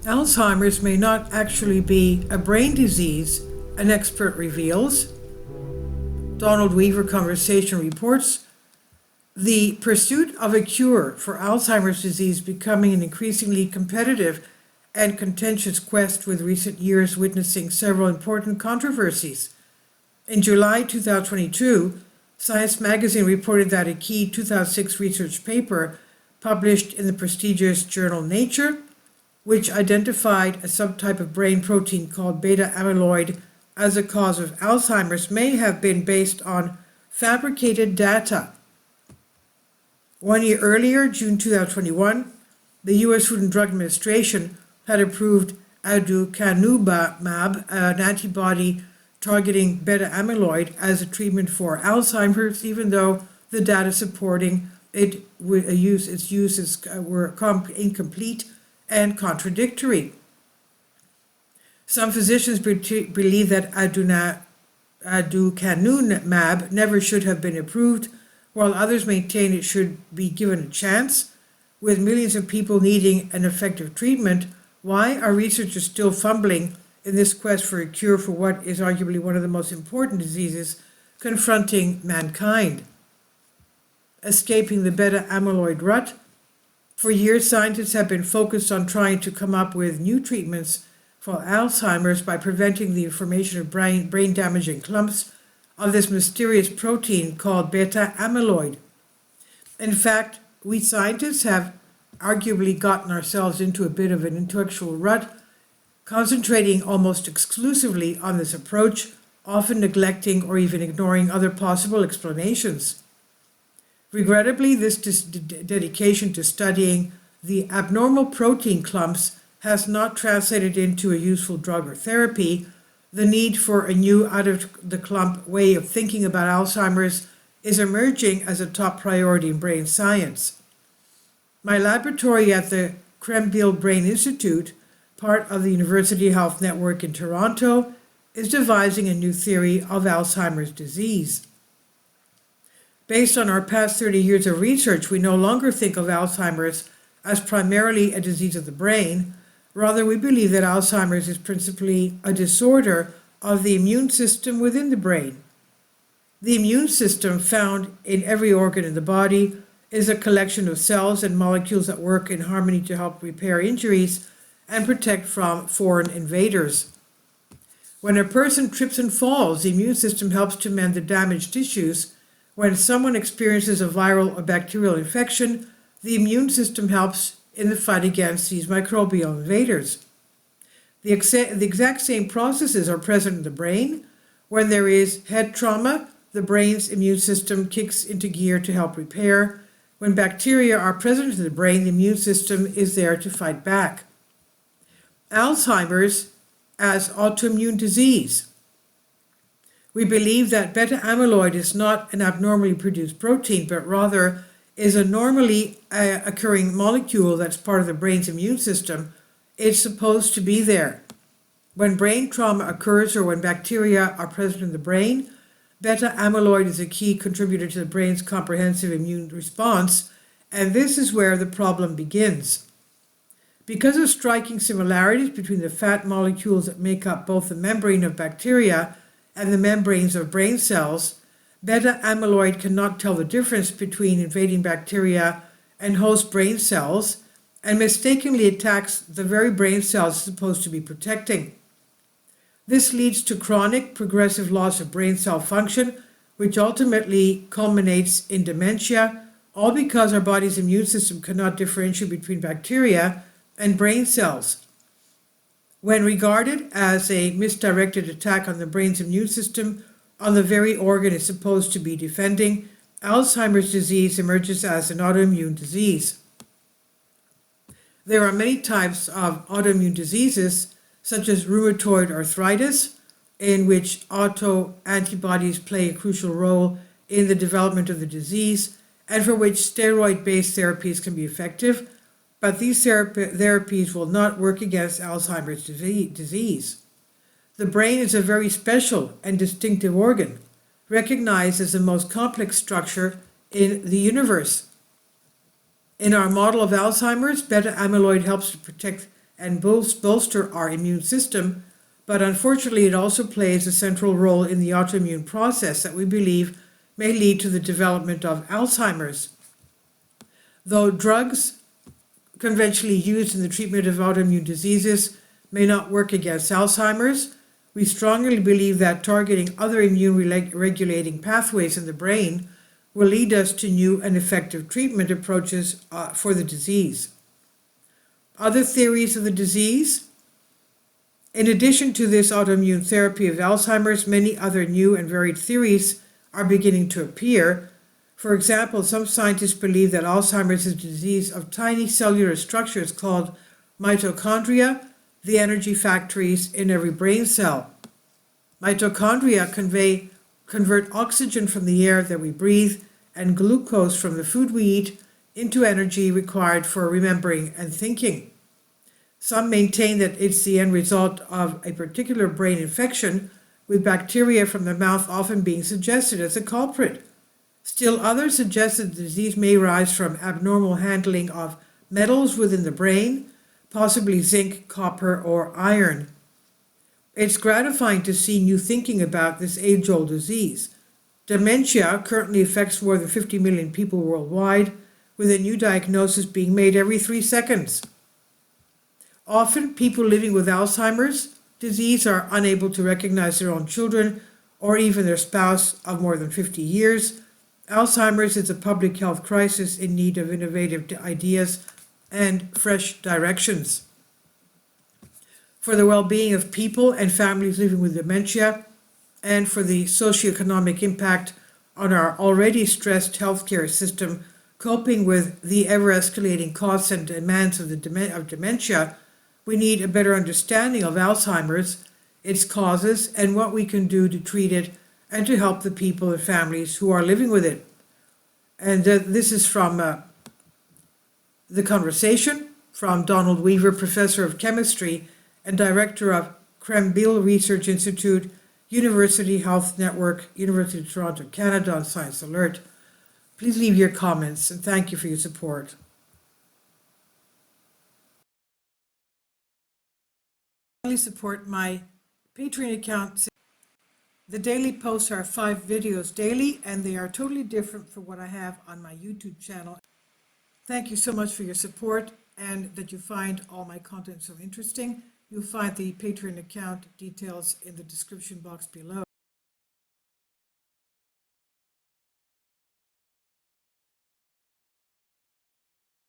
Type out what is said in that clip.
Alzheimer's may not actually be a brain disease, an expert reveals. Donald Weaver Conversation reports the pursuit of a cure for Alzheimer's disease becoming an increasingly competitive and contentious quest, with recent years witnessing several important controversies. In July 2022, Science magazine reported that a key 2006 research paper published in the prestigious journal Nature, which identified a subtype of brain protein called beta amyloid as a cause of Alzheimer's, may have been based on fabricated data. 1 year earlier, June 2021, the U.S. Food and Drug Administration had approved aducanumab, an antibody targeting beta amyloid, as a treatment for Alzheimer's, even though the data supporting its uses were incomplete and contradictory. Some physicians believe that aducanumab never should have been approved, while others maintain it should be given a chance. With millions of people needing an effective treatment, why are researchers still fumbling in this quest for a cure for what is arguably one of the most important diseases confronting mankind? Escaping the beta amyloid rut. For years, scientists have been focused on trying to come up with new treatments for Alzheimer's by preventing the formation of brain-damaging clumps of this mysterious protein called beta amyloid. In fact, we scientists have arguably gotten ourselves into a bit of an intellectual rut, concentrating almost exclusively on this approach, often neglecting or even ignoring other possible explanations. Regrettably, this dedication to studying the abnormal protein clumps has not translated into a useful drug or therapy. The need for a new out-of-the-clump way of thinking about Alzheimer's is emerging as a top priority in brain science. My laboratory at the Krembil Brain Institute, part of the University Health Network in Toronto, is devising a new theory of Alzheimer's disease. Based on our past 30 years of research, we no longer think of Alzheimer's as primarily a disease of the brain. Rather, we believe that Alzheimer's is principally a disorder of the immune system within the brain. The immune system, found in every organ in the body, is a collection of cells and molecules that work in harmony to help repair injuries and protect from foreign invaders. When a person trips and falls, the immune system helps to mend the damaged tissues. When someone experiences a viral or bacterial infection, the immune system helps in the fight against these microbial invaders. The exact same processes are present in the brain. When there is head trauma, the brain's immune system kicks into gear to help repair. When bacteria are present in the brain, the immune system is there to fight back. Alzheimer's as autoimmune disease. We believe that beta amyloid is not an abnormally produced protein, but rather is a normally occurring molecule that's part of the brain's immune system. It's supposed to be there. When brain trauma occurs or when bacteria are present in the brain, beta amyloid is a key contributor to the brain's comprehensive immune response, and this is where the problem begins. Because of striking similarities between the fat molecules that make up both the membrane of bacteria and the membranes of brain cells, beta amyloid cannot tell the difference between invading bacteria and host brain cells, and mistakenly attacks the very brain cells it's supposed to be protecting. This leads to chronic progressive loss of brain cell function, which ultimately culminates in dementia, all because our body's immune system cannot differentiate between bacteria and brain cells. When regarded as a misdirected attack on the brain's immune system, on the very organ it's supposed to be defending, Alzheimer's disease emerges as an autoimmune disease. There are many types of autoimmune diseases, such as rheumatoid arthritis, in which autoantibodies play a crucial role in the development of the disease, and for which steroid-based therapies can be effective, but these therapies will not work against Alzheimer's disease. The brain is a very special and distinctive organ, recognized as the most complex structure in the universe. In our model of Alzheimer's, beta amyloid helps to protect and bolster our immune system, but unfortunately it also plays a central role in the autoimmune process that we believe may lead to the development of Alzheimer's. Though drugs conventionally used in the treatment of autoimmune diseases may not work against Alzheimer's, we strongly believe that targeting other immune regulating pathways in the brain will lead us to new and effective treatment approaches for the disease. Other theories of the disease. In addition to this autoimmune therapy of Alzheimer's, many other new and varied theories are beginning to appear. For example, some scientists believe that Alzheimer's is a disease of tiny cellular structures called mitochondria, the energy factories in every brain cell. Mitochondria convert oxygen from the air that we breathe and glucose from the food we eat into energy required for remembering and thinking. Some maintain that it's the end result of a particular brain infection, with bacteria from the mouth often being suggested as a culprit. Still others suggest that the disease may arise from abnormal handling of metals within the brain, possibly zinc, copper, or iron. It's gratifying to see new thinking about this age-old disease. Dementia currently affects more than 50 million people worldwide, with a new diagnosis being made every 3 seconds. Often, people living with Alzheimer's disease are unable to recognize their own children or even their spouse of more than 50 years. Alzheimer's is a public health crisis in need of innovative ideas and fresh directions. For the well-being of people and families living with dementia, and for the socioeconomic impact on our already stressed healthcare system, coping with the ever-escalating costs and demands of dementia, we need a better understanding of Alzheimer's, its causes, and what we can do to treat it and to help the people and families who are living with it. And this is from The Conversation, from Donald Weaver, Professor of Chemistry and Director of Krembil Research Institute, University Health Network, University of Toronto, Canada, on Science Alert. Please leave your comments, and thank you for your support. Please support my Patreon account. The daily posts are 5 videos daily, and they are totally different from what I have on my YouTube channel. Thank you so much for your support and that you find all my content so interesting. You'll find the Patreon account details in the description box below.